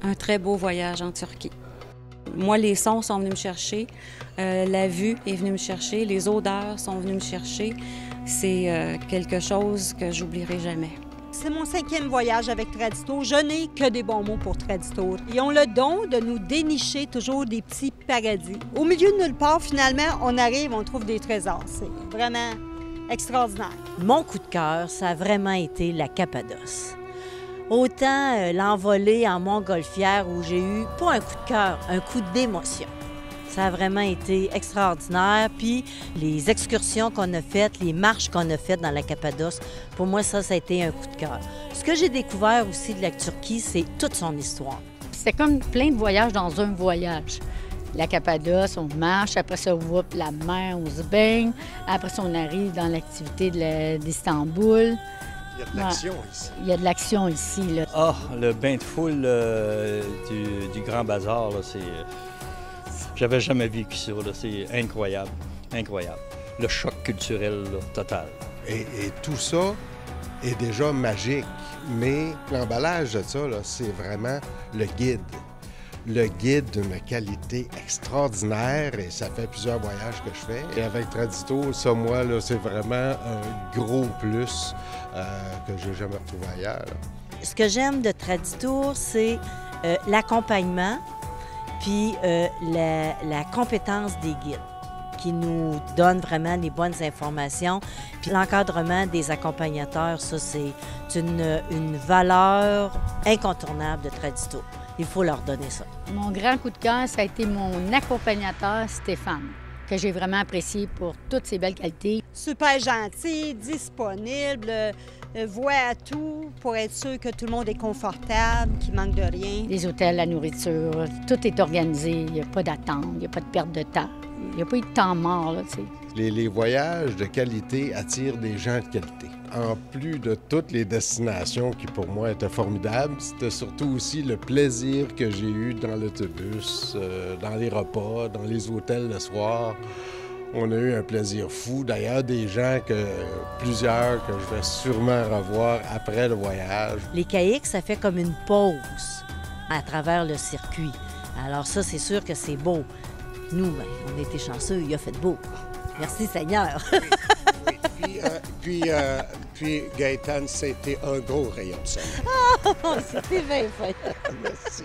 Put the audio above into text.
un très beau voyage en Turquie. Moi, les sons sont venus me chercher, la vue est venue me chercher, les odeurs sont venues me chercher. C'est quelque chose que j'oublierai jamais. C'est mon 5e voyage avec Traditour. Je n'ai que des bons mots pour Traditour. Ils ont le don de nous dénicher toujours des petits paradis. Au milieu de nulle part, finalement, on arrive, on trouve des trésors. C'est vraiment extraordinaire. Mon coup de cœur, ça a vraiment été la Cappadoce. Autant l'envolée en montgolfière où j'ai eu, pas un coup de cœur, un coup d'émotion. Ça a vraiment été extraordinaire. Puis les excursions qu'on a faites, les marches qu'on a faites dans la Cappadoce, pour moi, ça a été un coup de cœur. Ce que j'ai découvert aussi de la Turquie, c'est toute son histoire. C'était comme plein de voyages dans un voyage. La Cappadoce, on marche, après ça, la mer, on se baigne. Après ça, on arrive dans l'activité d'Istanbul. Il y a de l'action ici. Il y a de l'action ici, là. Ah, le bain de foule du Grand Bazar, là, c'est... J'avais jamais vécu ça, là. C'est incroyable, incroyable. Le choc culturel, là, total. Et tout ça est déjà magique, mais l'emballage de ça, là, c'est vraiment le guide. Le guide d'une qualité extraordinaire, et ça fait plusieurs voyages que je fais. Et avec Traditour, ça, moi, là, c'est vraiment un gros plus que j'ai jamais retrouvé ailleurs, là. Ce que j'aime de Traditour, c'est l'accompagnement, puis la compétence des guides qui nous donnent vraiment les bonnes informations. Puis l'encadrement des accompagnateurs, ça, c'est une valeur incontournable de Traditour. Il faut leur donner ça. Mon grand coup de cœur, ça a été mon accompagnateur Stéphane, que j'ai vraiment apprécié pour toutes ses belles qualités. Super gentil, disponible, voit à tout pour être sûr que tout le monde est confortable, qu'il manque de rien. Les hôtels, la nourriture, tout est organisé. Il n'y a pas d'attente, il n'y a pas de perte de temps. Il n'y a pas eu de temps mort, là, tu sais. Les voyages de qualité attirent des gens de qualité. En plus de toutes les destinations qui, pour moi, étaient formidables, c'était surtout aussi le plaisir que j'ai eu dans l'autobus, dans les repas, dans les hôtels le soir. On a eu un plaisir fou. D'ailleurs, plusieurs que je vais sûrement revoir après le voyage. Les caïques, ça fait comme une pause à travers le circuit. Alors ça, c'est sûr que c'est beau. Nous, ben, on a été chanceux, il a fait beau. Merci Seigneur. Puis Gaëtane, c'était un gros rayon de soleil. Oh, c'était bien fait. Merci.